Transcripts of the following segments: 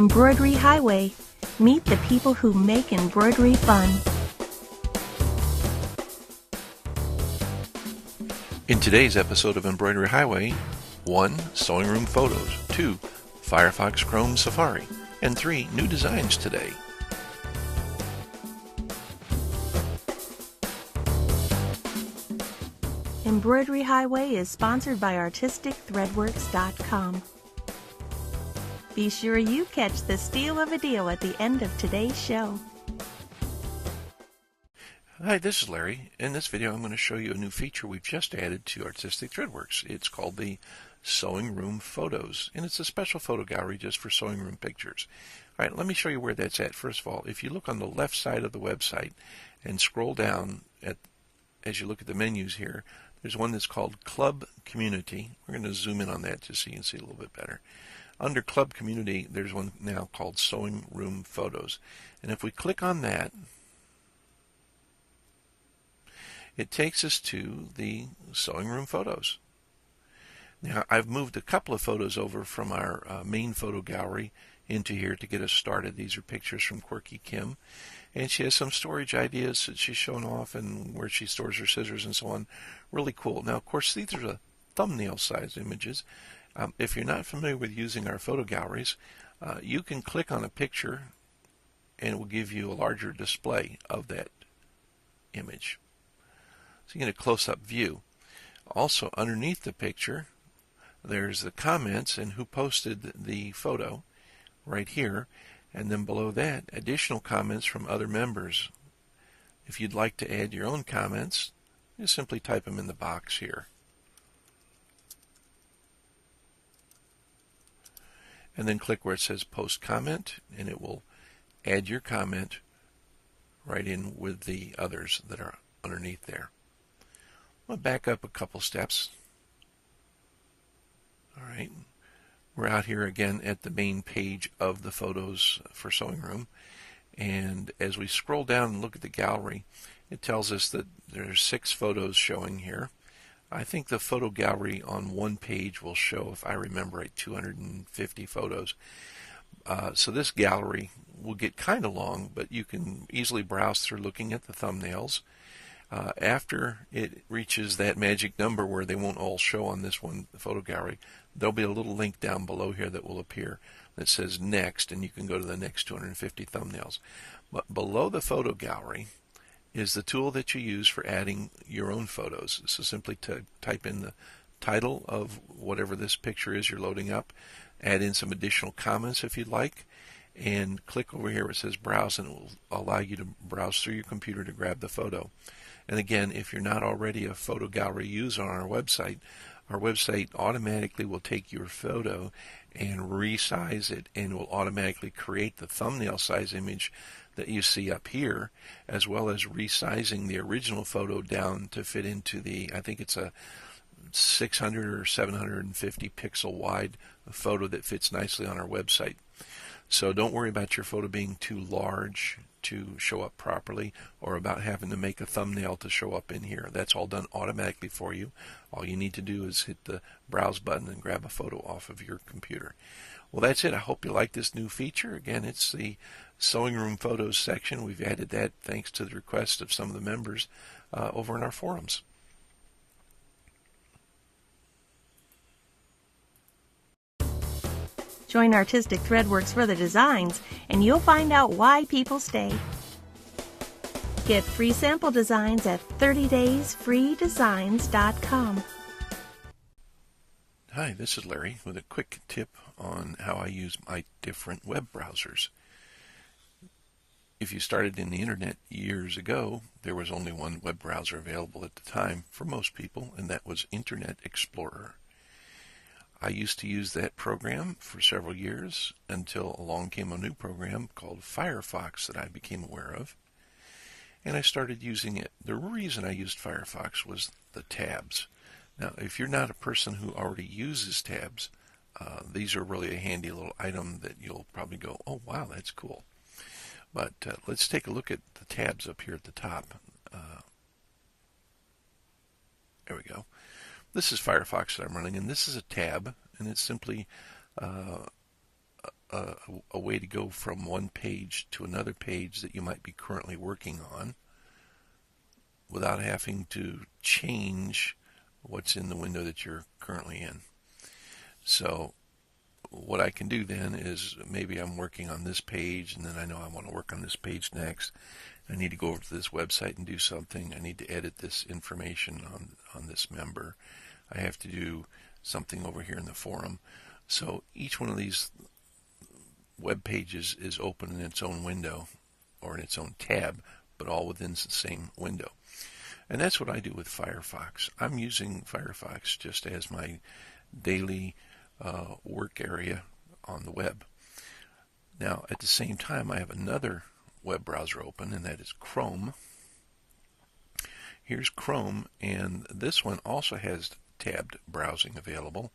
Embroidery Highway. Meet the people who make embroidery fun. In today's episode of Embroidery Highway, 1. Sewing room photos, 2. Firefox-Chrome-Safari, and 3. New designs today. Embroidery Highway is sponsored by ArtisticThreadworks.com. Be sure you catch the steal of a deal at the end of today's show. Hi, this is Larry. In this video I'm going to show you a new feature we've just added to Artistic Threadworks. It's called the Sewing Room Photos, and it's a special photo gallery just for sewing room pictures. Alright, let me show you where that's at. First of all, if you look on the left side of the website and scroll down as you look at the menus here, there's one that's called Club Community. We're going to zoom in on that just so you can see a little bit better. Under Club Community, there's one now called Sewing Room Photos. And if we click on that, it takes us to the Sewing Room Photos. Now, I've moved a couple of photos over from our main photo gallery into here to get us started. These are pictures from Quirky Kim. And she has some storage ideas that she's showing off and where she stores her scissors and so on. Really cool. Now, of course, these are thumbnail size images. If you're not familiar with using our photo galleries, you can click on a picture and it will give you a larger display of that image. So you get a close-up view. Also, underneath the picture, there's the comments and who posted the photo right here. And then below that, additional comments from other members. If you'd like to add your own comments, you simply type them in the box here. And then click where it says Post Comment, and it will add your comment right in with the others that are underneath there. I'll back up a couple steps. All right. We're out here again at the main page of the photos for Sewing Room. And as we scroll down and look at the gallery, it tells us that there's 6 photos showing here. I think the photo gallery on one page will show, if I remember right, 250 photos. So this gallery will get kind of long, but you can easily browse through looking at the thumbnails. After it reaches that magic number where they won't all show on this one photo gallery, there'll be a little link down below here that will appear that says Next, and you can go to the next 250 thumbnails. But below the photo gallery is the tool that you use for adding your own photos. So simply to type in the title of whatever this picture is you're loading up, add in some additional comments if you'd like, and click over here where it says Browse, and it will allow you to browse through your computer to grab the photo. And again, if you're not already a photo gallery user on our website automatically will take your photo and resize it, and will automatically create the thumbnail size image that you see up here, as well as resizing the original photo down to fit into the, I think it's a 600 or 750 pixel wide photo that fits nicely on our website. So don't worry about your photo being too large to show up properly, or about having to make a thumbnail to show up in here. That's all done automatically for you. All you need to do is hit the browse button and grab a photo off of your computer. Well, that's it. I hope you like this new feature. Again, it's the Sewing Room Photos section. We've added that thanks to the request of some of the members over in our forums. Join Artistic Threadworks for the designs, and you'll find out why people stay. Get free sample designs at 30daysfreedesigns.com. Hi, this is Larry with a quick tip on how I use my different web browsers. If you started in the internet years ago, there was only one web browser available at the time for most people, and that was Internet Explorer. I used to use that program for several years until along came a new program called Firefox that I became aware of, and I started using it. The reason I used Firefox was the tabs. Now, if you're not a person who already uses tabs, these are really a handy little item that you'll probably go, oh wow, that's cool. But let's take a look at the tabs up here at the top. There we go. This is Firefox that I'm running, and this is a tab, and it's simply a way to go from one page to another page that you might be currently working on without having to change what's in the window that you're currently in. So what I can do then is maybe I'm working on this page, and then I know I want to work on this page next. I need to go over to this website and do something. I need to edit this information on this member. I have to do something over here in the forum. So each one of these web pages is open in its own window or in its own tab, but all within the same window. And that's what I do with Firefox. I'm using Firefox just as my daily work area on the web. Now, at the same time, I have another web browser open, and that is Chrome. Here's Chrome, and this one also has tabbed browsing available.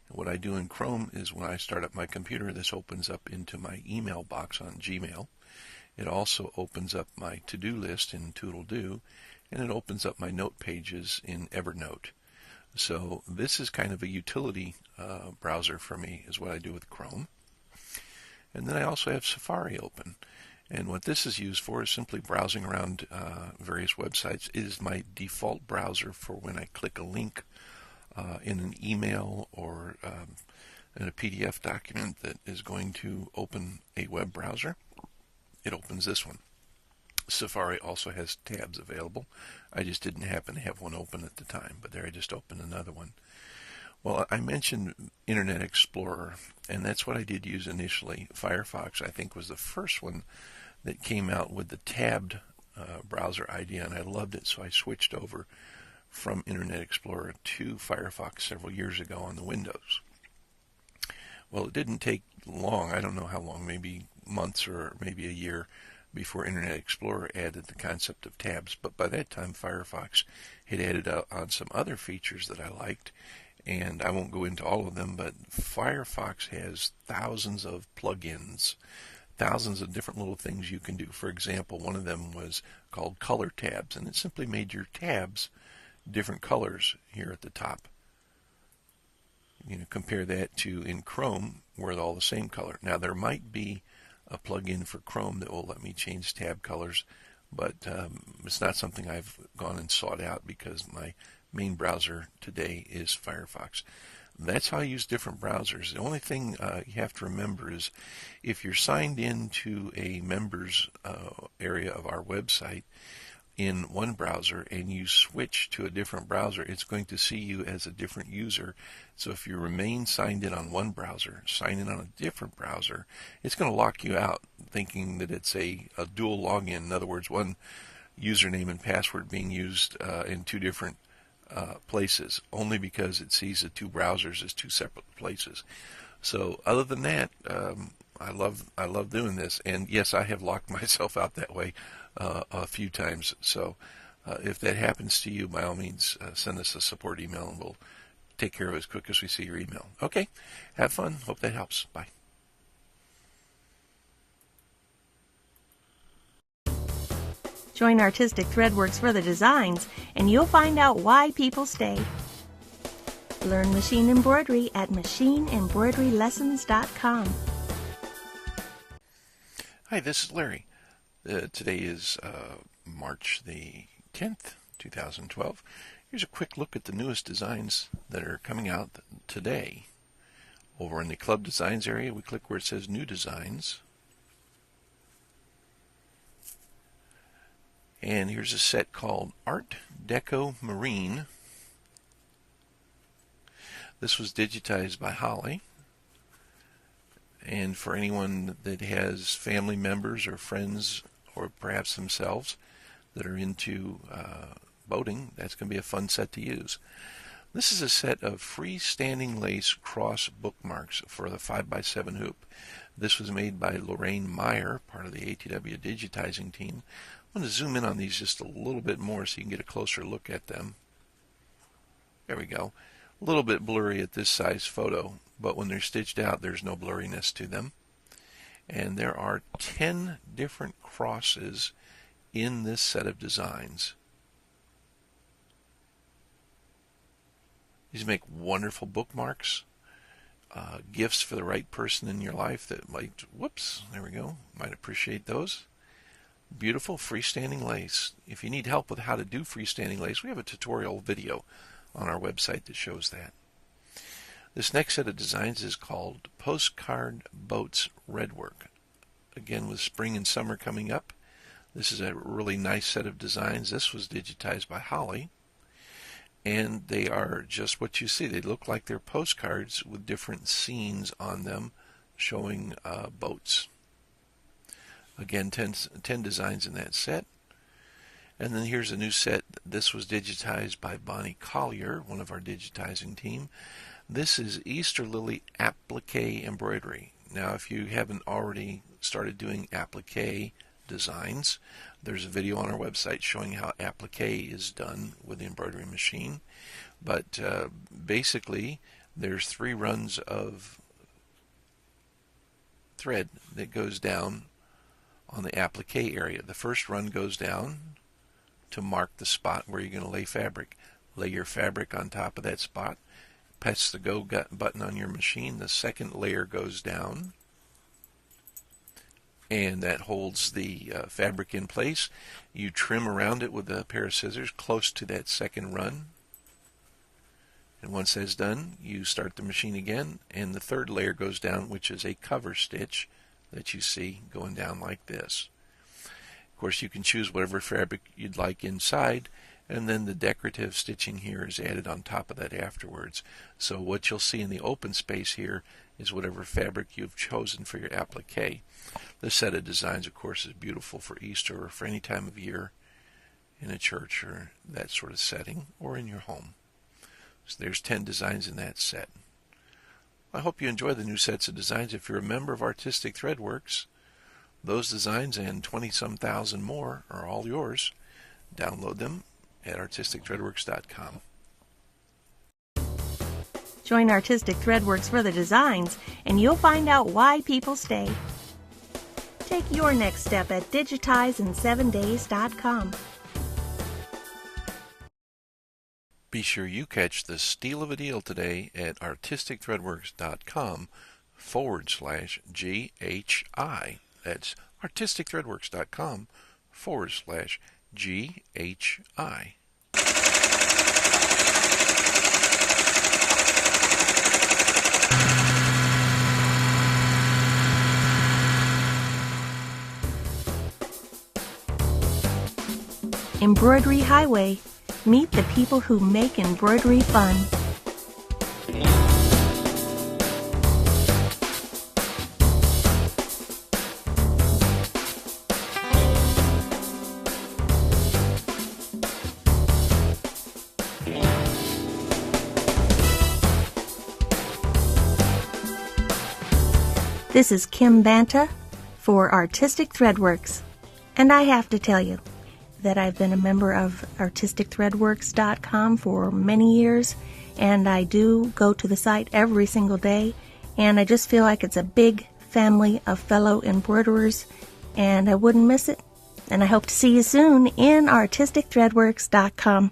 And what I do in Chrome is when I start up my computer, this opens up into my email box on Gmail. It also opens up my to-do list in Toodle-Do, and it opens up my note pages in Evernote. So this is kind of a utility browser for me, is what I do with Chrome. And then I also have Safari open. And what this is used for is simply browsing around various websites. It is my default browser for when I click a link in an email or in a PDF document that is going to open a web browser. It opens this one. Safari also has tabs available. I just didn't happen to have one open at the time, but there I just opened another one. Well, I mentioned Internet Explorer, and that's what I did use initially. Firefox, I think, was the first one that came out with the tabbed browser idea, and I loved it, so I switched over from Internet Explorer to Firefox several years ago on the Windows. Well, it didn't take long. I don't know how long, maybe months or maybe a year before Internet Explorer added the concept of tabs. But by that time, Firefox had added on some other features that I liked, and I won't go into all of them, but Firefox has thousands of plugins, thousands of different little things you can do. For example, one of them was called color tabs, and it simply made your tabs different colors here at the top. Compare that to in Chrome, where they're all the same color. Now, there might be a plugin for Chrome that will let me change tab colors, but it's not something I've gone and sought out because my main browser today is Firefox. That's how I use different browsers. The only thing you have to remember is if you're signed into a members area of our website in one browser and you switch to a different browser, it's going to see you as a different user. So if you remain signed in on one browser, sign in on a different browser, it's going to lock you out thinking that it's a dual login. In other words, one username and password being used in two different places, only because it sees the two browsers as two separate places. So other than that, I love doing this, and yes, I have locked myself out that way a few times. So if that happens to you, by all means, send us a support email, and we'll take care of it as quick as we see your email. Okay, have fun. Hope that helps. Bye. Join Artistic Threadworks for the designs, and you'll find out why people stay. Learn machine embroidery at machineembroiderylessons.com. Hi, this is Larry. Today is March the 10th, 2012. Here's a quick look at the newest designs that are coming out today. Over in the Club Designs area, we click where it says New Designs. And here's a set called Art Deco Marine. This was digitized by Holly. And for anyone that has family members or friends or perhaps themselves that are into boating, that's going to be a fun set to use. This is a set of freestanding lace cross bookmarks for the 5x7 hoop. This was made by Lorraine Meyer, part of the ATW digitizing team. I'm going to zoom in on these just a little bit more so you can get a closer look at them. There we go. A little bit blurry at this size photo, but when they're stitched out, there's no blurriness to them. And there are 10 different crosses in this set of designs. These make wonderful bookmarks. gifts for the right person in your life that might, whoops, there we go, might appreciate those. Beautiful freestanding lace. If you need help with how to do freestanding lace, we have a tutorial video on our website that shows that. This next set of designs is called Postcard Boats Redwork. Again, with spring and summer coming up, this is a really nice set of designs. This was digitized by Holly, and they are just what you see. They look like they're postcards with different scenes on them showing boats. Again, 10 designs in that set. And then here's a new set. This was digitized by Bonnie Collier, one of our digitizing team. This is Easter Lily applique embroidery. Now, if you haven't already started doing applique designs, there's a video on our website showing how applique is done with the embroidery machine. But basically, there's 3 runs of thread that goes down on the applique area. The first run goes down to mark the spot where you're going to lay fabric. Lay your fabric on top of that spot. Press the go button on your machine. The second layer goes down, and that holds the fabric in place. You trim around it with a pair of scissors close to that second run. And once that's done, you start the machine again, and the third layer goes down, which is a cover stitch that you see going down like this. Of course, you can choose whatever fabric you'd like inside, and then the decorative stitching here is added on top of that afterwards. So what you'll see in the open space here is whatever fabric you've chosen for your applique. This set of designs, of course, is beautiful for Easter or for any time of year in a church or that sort of setting, or in your home. So there's 10 designs in that set. I hope you enjoy the new sets of designs. If you're a member of Artistic Threadworks, those designs and 20-some thousand more are all yours. Download them at artisticthreadworks.com. Join Artistic Threadworks for the designs, and you'll find out why people stay. Take your next step at digitizeinsevendays.com. Be sure you catch the steal of a deal today at artisticthreadworks.com/GHI. That's artisticthreadworks.com/GHI. Embroidery Highway. Meet the people who make embroidery fun. This is Kim Banta for Artistic Threadworks, and I have to tell you that I've been a member of artisticthreadworks.com for many years, and I do go to the site every single day, and I just feel like it's a big family of fellow embroiderers, and I wouldn't miss it. And I hope to see you soon in artisticthreadworks.com.